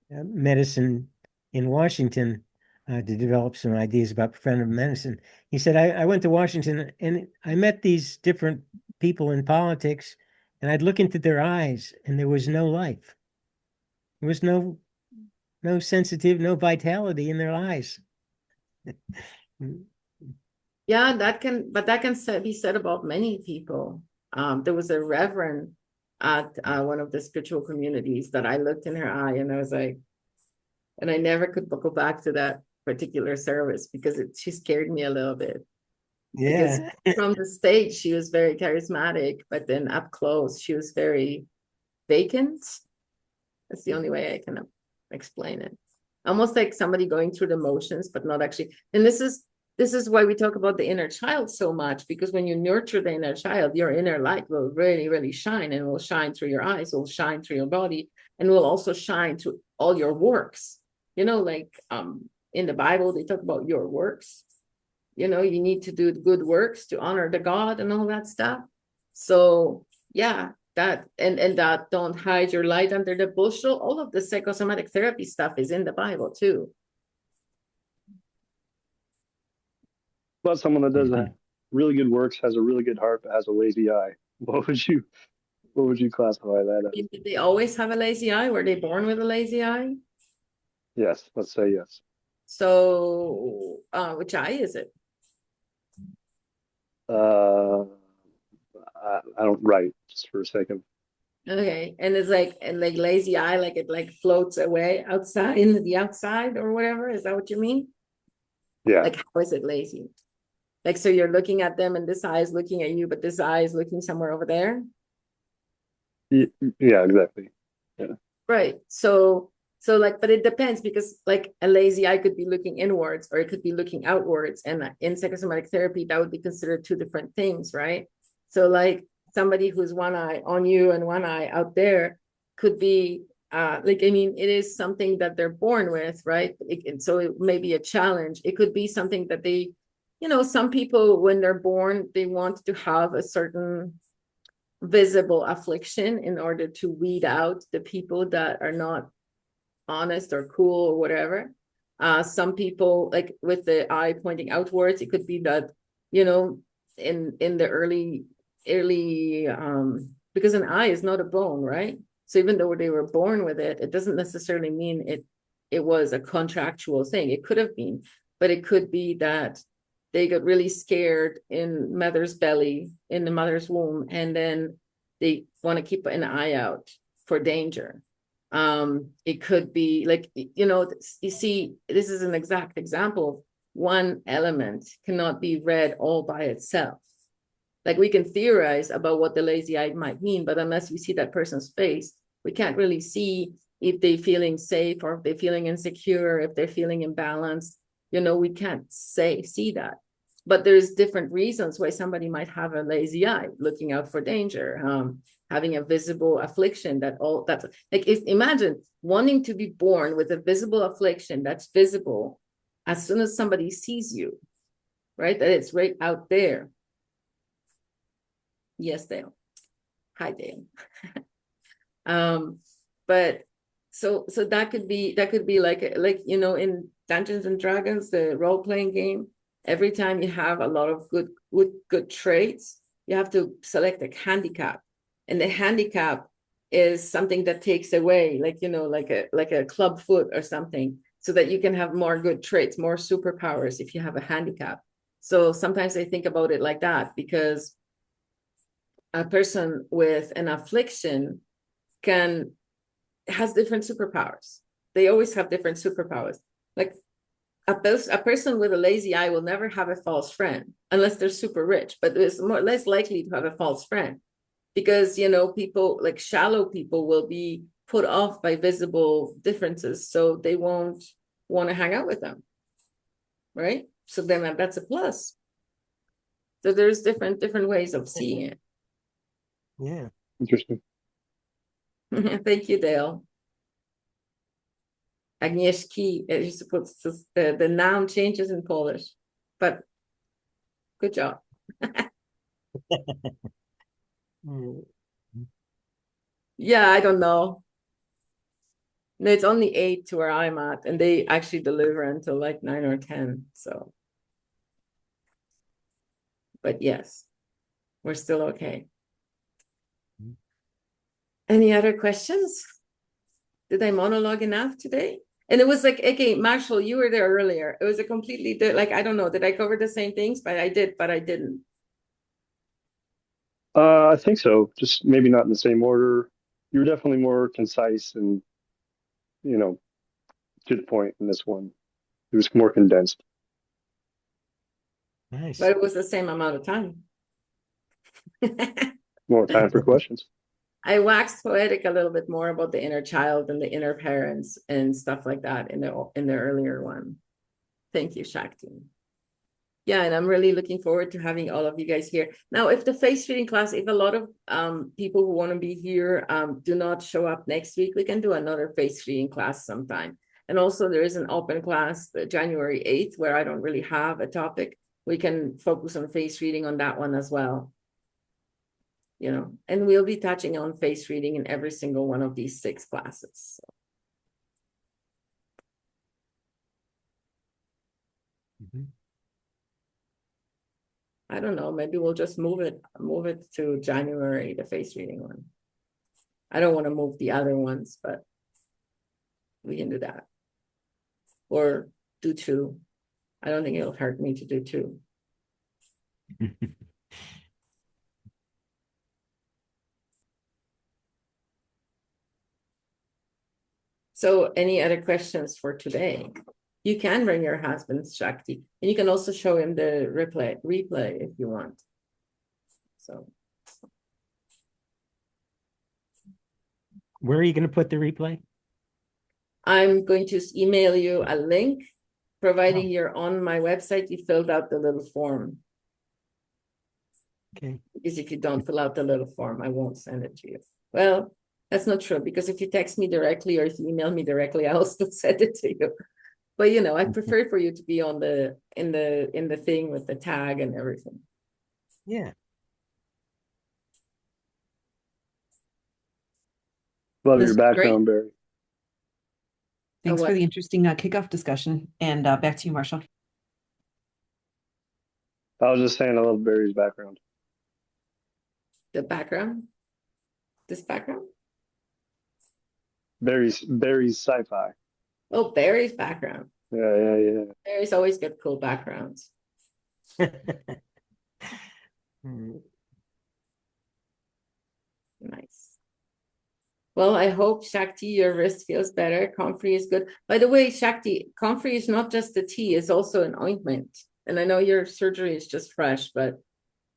medicine in Washington to develop some ideas about preventive medicine. He said, I went to Washington and I met these different people in politics, and I'd look into their eyes and there was no life. There was no no vitality in their eyes.
Yeah, that can be said about many people. There was a reverend at one of the spiritual communities that I looked in her eye and I was like, and I never could go back to that particular service because she scared me a little bit.
Yeah.
Because from the stage, she was very charismatic, but then up close, she was very vacant. That's the only way I can explain it. Almost like somebody going through the motions, but not actually. And this is why we talk about the inner child so much, because when you nurture the inner child, your inner light will really, really shine, and will shine through your eyes, will shine through your body, and will also shine through all your works. You know, like in the Bible, they talk about your works. You know, you need to do good works to honor the God and all that stuff. So yeah, that and that don't hide your light under the bushel. All of the psychosomatic therapy stuff is in the Bible too.
But someone that does really good works, has a really good heart, but has a lazy eye. What would you classify that as?
Did they always have a lazy eye? Were they born with a lazy eye?
Yes, let's say yes.
So which eye is it?
I don't write, just for a second.
Okay, and it's like lazy eye, like it like floats away outside in the outside or whatever. Is that what you mean?
Yeah.
Like how is it lazy? Like so you're looking at them and this eye is looking at you, but this eye is looking somewhere over there.
Yeah, exactly. Yeah.
Right. So like, but it depends, because like a lazy eye could be looking inwards or it could be looking outwards. And in psychosomatic therapy, that would be considered two different things, right? So like somebody who's one eye on you and one eye out there could be like, I mean, it is something that they're born with, right? So it may be a challenge. It could be something that they, you know, some people when they're born, they want to have a certain visible affliction in order to weed out the people that are not honest or cool or whatever. Some people, like with the eye pointing outwards, it could be that, you know, in the early because an eye is not a bone, right? So even though they were born with it, it doesn't necessarily mean it was a contractual thing. It could have been, but it could be that they got really scared in mother's belly, in the mother's womb, and then they want to keep an eye out for danger. It could be like, you know, you see, this is an exact example of one element cannot be read all by itself. Like we can theorize about what the lazy eye might mean, but unless we see that person's face, we can't really see if they're feeling safe or if they're feeling insecure, if they're feeling imbalanced. You know, we can't see that. But there's different reasons why somebody might have a lazy eye, looking out for danger, having a visible affliction that's like, imagine wanting to be born with a visible affliction that's visible as soon as somebody sees you, right? That it's right out there. Yes, Dale. Hi, Dale. But So that could be like in Dungeons and Dragons, the role-playing game, every time you have a lot of good traits, you have to select a handicap. And the handicap is something that takes away, like a club foot or something, so that you can have more good traits, more superpowers if you have a handicap. So sometimes I think about it like that, because a person with an affliction has different superpowers. They always have different superpowers. Like a person with a lazy eye will never have a false friend unless they're super rich, but it's less likely to have a false friend, because people, like shallow people, will be put off by visible differences, so they won't want to hang out with them, right? So then that's a plus. So there's different ways of seeing it.
Yeah.
Interesting.
Thank you, Dale. Agnieszki, you're supposed to, the noun changes in Polish, but good job.
Mm.
Yeah, I don't know. No, it's only 8 to where I'm at, and they actually deliver until like 9 or 10. So, but yes, we're still okay. Any other questions? Did I monologue enough today? And it was like, okay, Marshall, you were there earlier. It was a completely, like, I don't know, did I cover the same things? But I did, but I didn't.
I think so. Just maybe not in the same order. You were definitely more concise and, you know, to the point in this one. It was more condensed.
Nice.
But it was the same amount of time.
More time for questions.
I waxed poetic a little bit more about the inner child and the inner parents and stuff like that in the earlier one. Thank you, Shakti. Yeah, and I'm really looking forward to having all of you guys here. Now, if the face reading class, if a lot of people who want to be here do not show up next week, we can do another face reading class sometime. And also there is an open class, January 8th, where I don't really have a topic. We can focus on face reading on that one as well. And we'll be touching on face reading in every single one of these 6 classes. So. I don't know, maybe we'll just move it to January, the face reading one. I don't want to move the other ones, but we can do that. Or do 2. I don't think it'll hurt me to do 2. So any other questions for today? You can bring your husband, Shakti, and you can also show him the replay if you want. So.
Where are you going to put the replay?
I'm going to email you a link, providing you're on my website, you filled out the little form.
Okay.
Because if you don't fill out the little form, I won't send it to you. Well, that's not true, because if you text me directly or if you email me directly, I'll still send it to you. But I prefer for you to be on in the thing with the tag and everything.
Yeah.
Love
This
your
is
background, Barry.
Thanks
what?
for the interesting kickoff discussion. And back to you, Marshall.
I was just saying I love Barry's background.
The background? This background?
Barry's sci-fi.
Oh, Barry's background.
Yeah.
Barry's always got cool backgrounds. Nice. Well, I hope, Shakti, your wrist feels better. Comfrey is good. By the way, Shakti, Comfrey is not just a tea, it's also an ointment. And I know your surgery is just fresh, but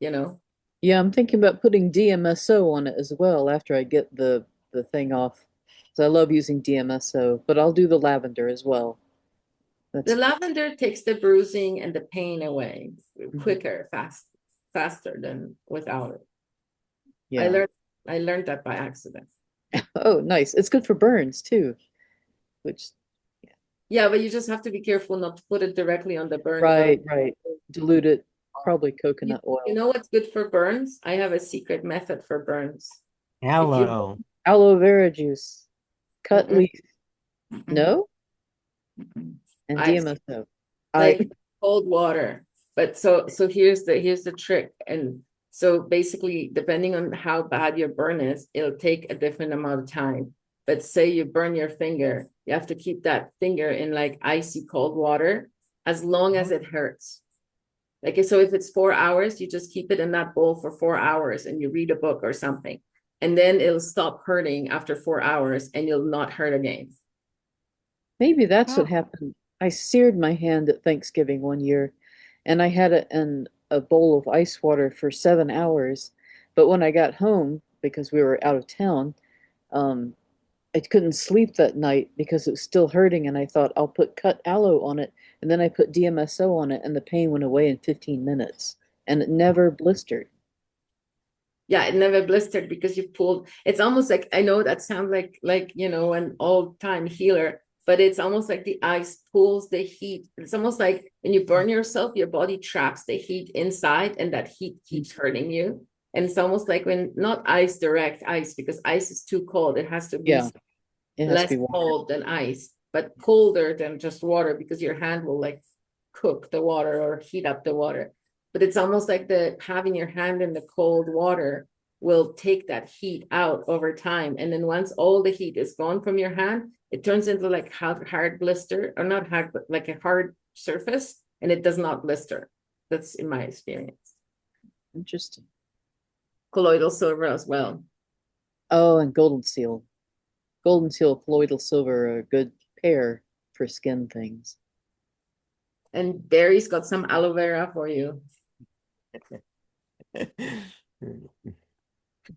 Yeah, I'm thinking about putting DMSO on it as well after I get the thing off. So I love using DMSO, but I'll do the lavender as well.
The lavender takes the bruising and the pain away quicker, faster than without it.
Yeah.
I learned that by accident.
Oh, nice. It's good for burns too, which
Yeah, but you just have to be careful not to put it directly on the burn.
right. Dilute it, probably coconut oil.
You know what's good for burns? I have a secret method for burns.
Aloe.
Aloe vera juice. cut
Mm-mm.
leaf,
Mm-mm.
no,
Mm-mm.
and
Ice.
DMSO.
Like cold water. But so here's the trick. And so basically, depending on how bad your burn is, it'll take a different amount of time. But say you burn your finger, you have to keep that finger in like icy cold water as long as it hurts. Like, so if it's 4 hours, you just keep it in that bowl for 4 hours and you read a book or something. And then it'll stop hurting after 4 hours and you'll not hurt again.
Maybe that's what
Oh.
happened. I seared my hand at Thanksgiving one year, and I had it in a bowl of ice water for 7 hours. But when I got home, because we were out of town, um, I couldn't sleep that night because it was still hurting, and I thought I'll put cut aloe on it, and then I put DMSO on it, and the pain went away in 15 minutes, and it never blistered.
Yeah, it never blistered because you pulled. It's almost like, I know that sounds like an old-time healer, but it's almost like the ice pulls the heat. It's almost like when you burn yourself, your body traps the heat inside, and that heat keeps hurting you. And it's almost like when not ice, direct ice, because ice is too cold. It has to be
Yeah, it has to
less
be water.
cold than ice, but colder than just water, because your hand will like cook the water or heat up the water. But it's almost like having your hand in the cold water will take that heat out over time. And then once all the heat is gone from your hand, it turns into like hard blister, or not hard, but like a hard surface, and it does not blister. That's in my experience.
Interesting.
Colloidal silver as well.
Oh, and golden seal. Golden seal, colloidal silver are a good pair for skin things.
And Barry's got some aloe vera for you.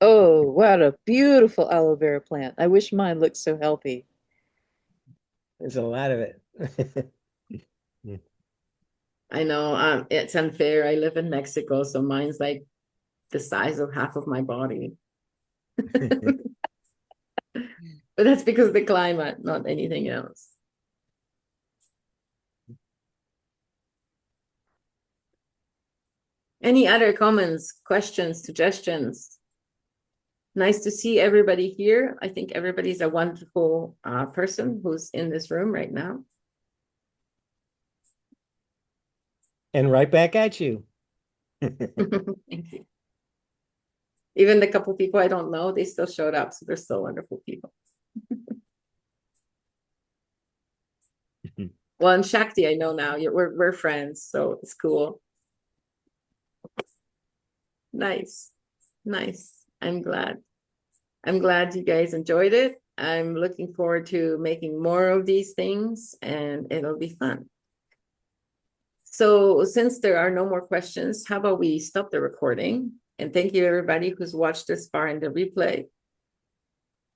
Oh, what a beautiful aloe vera plant. I wish mine looked so healthy.
There's a lot of it.
I know, it's unfair. I live in Mexico, so mine's like the size of half of my body. But that's because of the climate, not anything else. Any other comments, questions, suggestions? Nice to see everybody here. I think everybody's a wonderful person who's in this room right now.
And right back at you.
Thank you. Even the couple people I don't know, they still showed up, so they're still wonderful people. Well, and Shakti, I know now. We're friends, so it's cool. Nice, nice. I'm glad. I'm glad you guys enjoyed it. I'm looking forward to making more of these things, and it'll be fun. So since there are no more questions, how about we stop the recording? And thank you everybody who's watched this far in the replay.